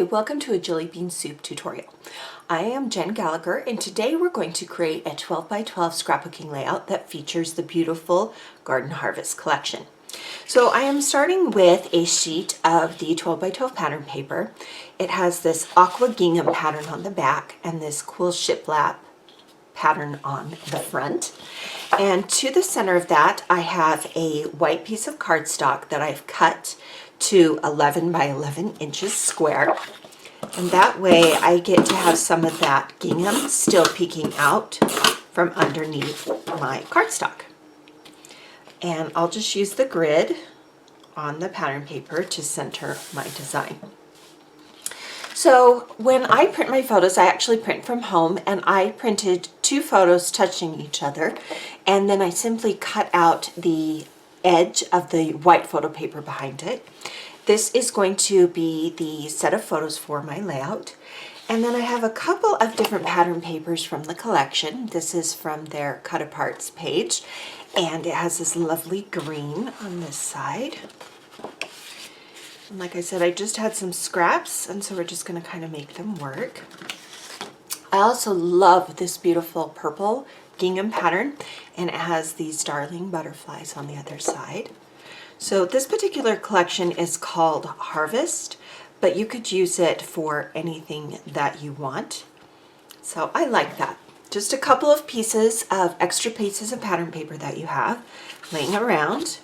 welcome to a Jillibean Soup tutorial. I am Jen Gallacher, and today we're going to create a 12 by 12 scrapbooking layout that features the beautiful Garden Harvest collection. So I am starting with a sheet of the 12 by 12 pattern paper. It has this aqua gingham pattern on the back and this cool shiplap pattern on the front. And to the center of that, I have a white piece of cardstock that I've cut to 11 by 11 inches square. And that way I get to have some of that gingham still peeking out from underneath my cardstock. And I'll just use the grid on the pattern paper to center my design. So when I print my photos, I actually print from home, and I printed 2 photos touching each other, and then I simply cut out the edge of the white photo paper behind it. This is going to be the set of photos for my layout. And then I have a couple of different pattern papers from the collection. This is from their Cut Aparts page, and it has this lovely green on this side. And like I said, I just had some scraps, and so we're just going to kind of make them work. I also love this beautiful purple gingham pattern, and it has these darling butterflies on the other side. So this particular collection is called Harvest, but you could use it for anything that you want. So I like that. Just a couple of extra pieces of pattern paper that you have laying around,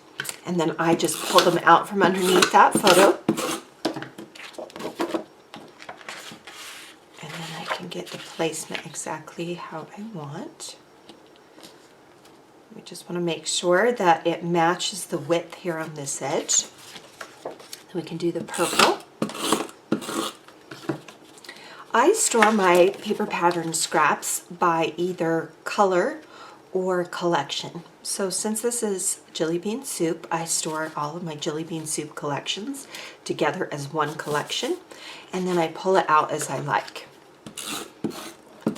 and then I just pull them out from underneath that photo. And then I can get the placement exactly how I want. We just want to make sure that it matches the width here on this edge. Then we can do the purple. I store my paper pattern scraps by either color or collection. So since this is Jillibean Soup, I store all of my Jillibean Soup collections together as one collection, and then I pull it out as I like.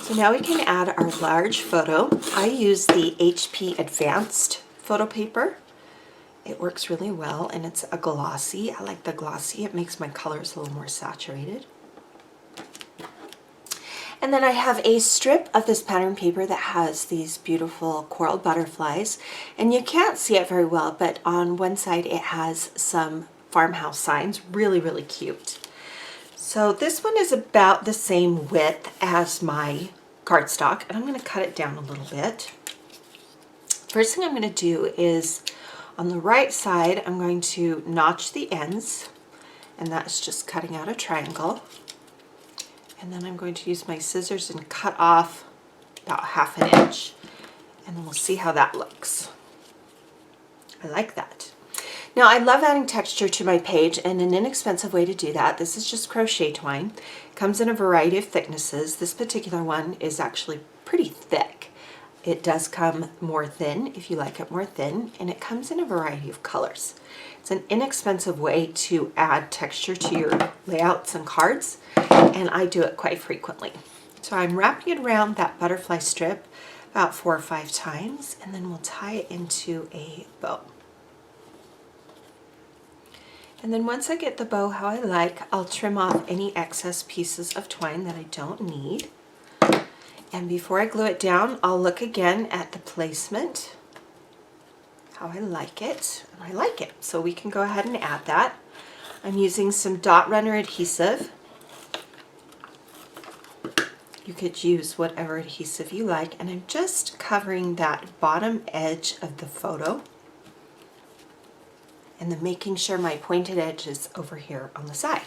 So now we can add our large photo. I use the HP Advanced photo paper. It works really well, and it's a glossy. I like the glossy. It makes my colors a little more saturated. And then I have a strip of this pattern paper that has these beautiful coral butterflies. And you can't see it very well, but on one side it has some farmhouse signs. Really, really cute. So this one is about the same width as my cardstock, and I'm going to cut it down a little bit. First thing I'm going to do is on the right side, I'm going to notch the ends, and that's just cutting out a triangle. And then I'm going to use my scissors and cut off about 1/2 inch, and then we'll see how that looks. I like that. Now I love adding texture to my page, and an inexpensive way to do that, this is just crochet twine. It comes in a variety of thicknesses. This particular one is actually pretty thick. It does come more thin if you like it more thin, and it comes in a variety of colors. It's an inexpensive way to add texture to your layouts and cards, and I do it quite frequently. So I'm wrapping it around that butterfly strip about 4 or 5 times, and then we'll tie it into a bow. And then once I get the bow how I like, I'll trim off any excess pieces of twine that I don't need. And before I glue it down, I'll look again at the placement, how I like it, and I like it. So we can go ahead and add that. I'm using some dot runner adhesive. You could use whatever adhesive you like, and I'm just covering that bottom edge of the photo, and then making sure my pointed edge is over here on the side.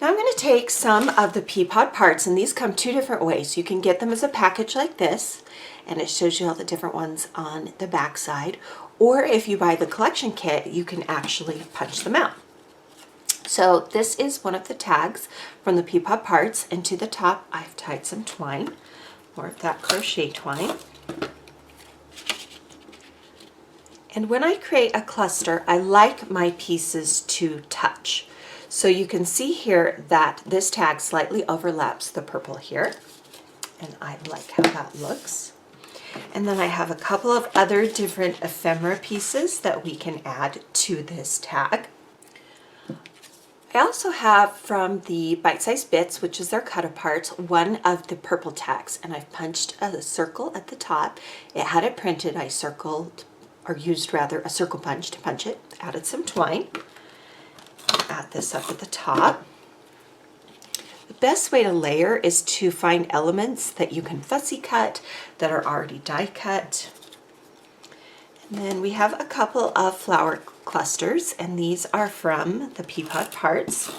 Now I'm going to take some of the Pea Pod Parts, and these come 2 different ways. You can get them as a package like this, and it shows you all the different ones on the back side, or if you buy the collection kit, you can actually punch them out. So this is one of the tags from the Pea Pod Parts, and to the top I've tied some twine, more of that crochet twine. And when I create a cluster, I like my pieces to touch. So you can see here that this tag slightly overlaps the purple here, and I like how that looks. And then I have a couple of other different ephemera pieces that we can add to this tag. I also have from the Bite Size Bits, which is their cut-apart, one of the purple tags, and I've punched a circle at the top. It had it printed. I circled, or used rather, a circle punch to punch it. Added some twine. Add this up at the top. The best way to layer is to find elements that you can fussy cut, that are already die cut. And then we have a couple of flower clusters, and these are from the Pea Pod Parts,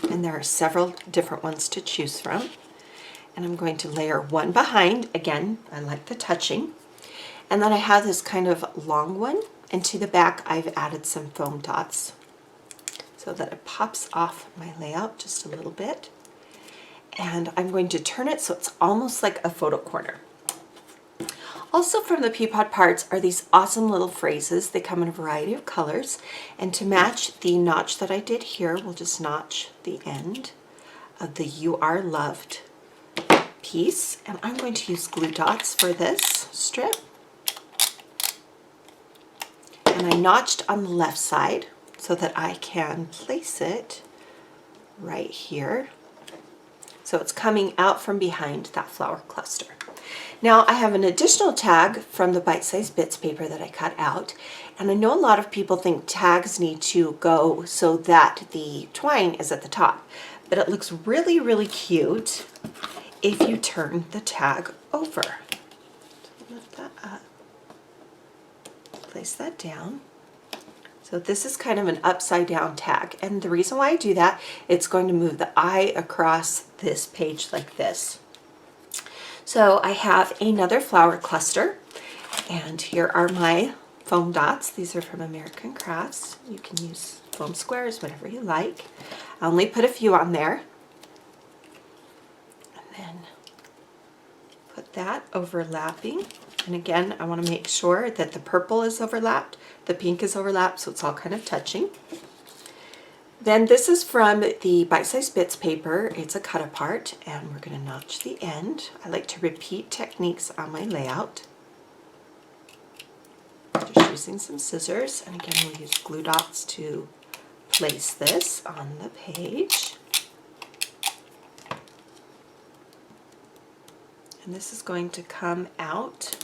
and there are several different ones to choose from. And I'm going to layer one behind. Again, I like the touching. And then I have this kind of long one, and to the back I've added some foam dots so that it pops off my layout just a little bit. And I'm going to turn it so it's almost like a photo corner. Also from the Pea Pod Parts are these awesome little phrases. They come in a variety of colors, and to match the notch that I did here, we'll just notch the end of the "You Are Loved" piece, and I'm going to use glue dots for this strip. And I notched on the left side so that I can place it right here. So it's coming out from behind that flower cluster. Now I have an additional tag from the Bite Size Bits paper that I cut out, and I know a lot of people think tags need to go so that the twine is at the top, but it looks really, really cute if you turn the tag over. Lift that up, place that down. So this is kind of an upside down tag, and the reason why I do that, it's going to move the eye across this page like this. So I have another flower cluster, and here are my foam dots. These are from American Crafts. You can use foam squares, whatever you like. I only put a few on there. And then put that overlapping. And again, I want to make sure that the purple is overlapped, the pink is overlapped, so it's all kind of touching. Then this is from the Bite Size Bits paper. It's a cut apart, and we're going to notch the end. I like to repeat techniques on my layout. Just using some scissors, and again we'll use glue dots to place this on the page. And this is going to come out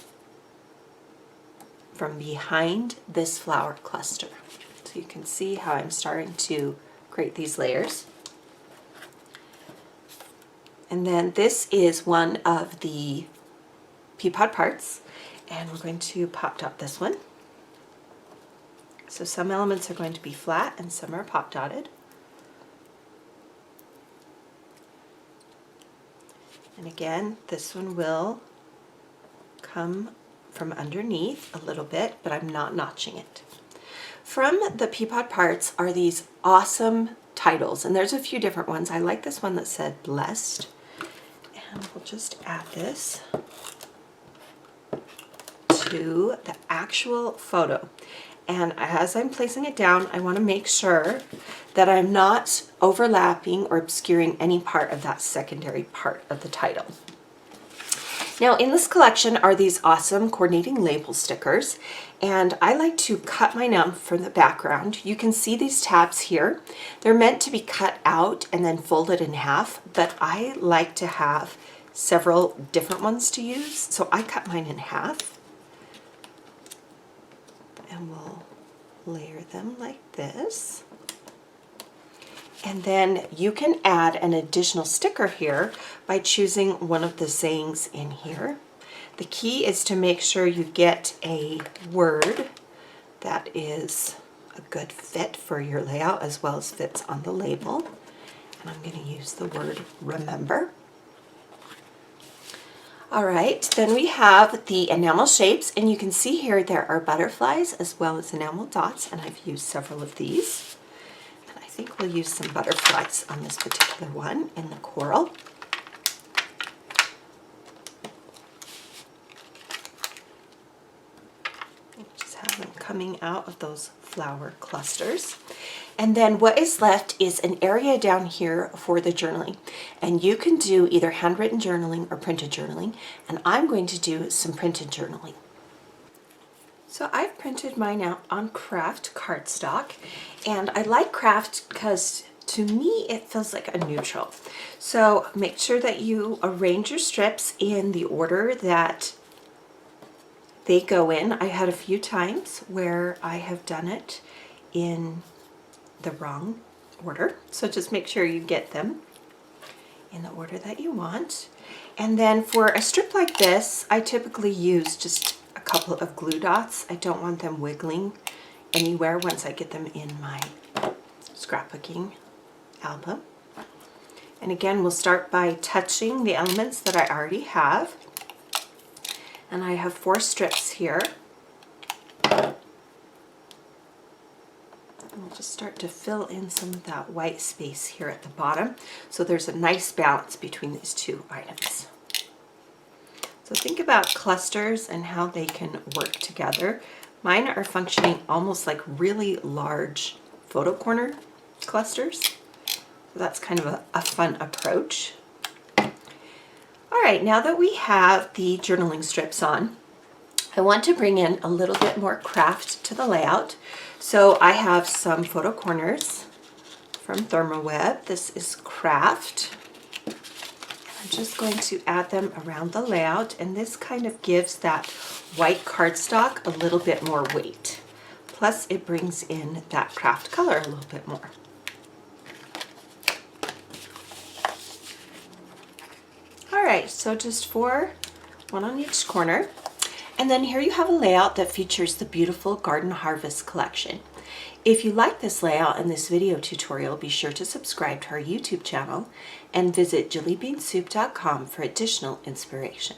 from behind this flower cluster. So you can see how I'm starting to create these layers. And then this is one of the Pea Pod Parts, and we're going to pop dot this one. So some elements are going to be flat and some are pop dotted. And again, this one will come from underneath a little bit, but I'm not notching it. From the Pea Pod Parts are these awesome titles, and there's a few different ones. I like this one that said "Blessed," and we'll just add this to the actual photo. And as I'm placing it down, I want to make sure that I'm not overlapping or obscuring any part of that secondary part of the title. Now in this collection are these awesome coordinating label stickers, and I like to cut mine out from the background. You can see these tabs here. They're meant to be cut out and then folded in half, but I like to have several different ones to use, so I cut mine in half. And we'll layer them like this. And then you can add an additional sticker here by choosing one of the sayings in here. The key is to make sure you get a word that is a good fit for your layout as well as fits on the label. And I'm going to use the word "remember." All right, then we have the enamel shapes, and you can see here there are butterflies as well as enamel dots, and I've used several of these. And I think we'll use some butterflies on this particular one in the coral. Just have them coming out of those flower clusters. And then what is left is an area down here for the journaling. And you can do either handwritten journaling or printed journaling. And I'm going to do some printed journaling. So I've printed mine out on craft cardstock. And I like craft because To me, it feels like a neutral. So make sure that you arrange your strips in the order that they go in. I had a few times where I have done it in the wrong order. So just make sure you get them in the order that you want. And then for a strip like this, I typically use just a couple of glue dots. I don't want them wiggling anywhere once I get them in my scrapbooking album. And again, we'll start by touching the elements that I already have. And I have 4 strips here. And we'll just start to fill in some of that white space here at the bottom. So there's a nice balance between these two items. So think about clusters and how they can work together. Mine are functioning almost like really large photo corner clusters. So that's kind of a fun approach. All right, now that we have the journaling strips on, I want to bring in a little bit more craft to the layout. So I have some photo corners from ThermoWeb. This is craft. I'm just going to add them around the layout, and this kind of gives that white cardstock a little bit more weight. Plus it brings in that craft color a little bit more. All right, so just 4, 1 on each corner. And then here you have a layout that features the beautiful Garden Harvest collection. If you like this layout and this video tutorial, be sure to subscribe to our YouTube channel and visit jillibeansoup.com for additional inspiration.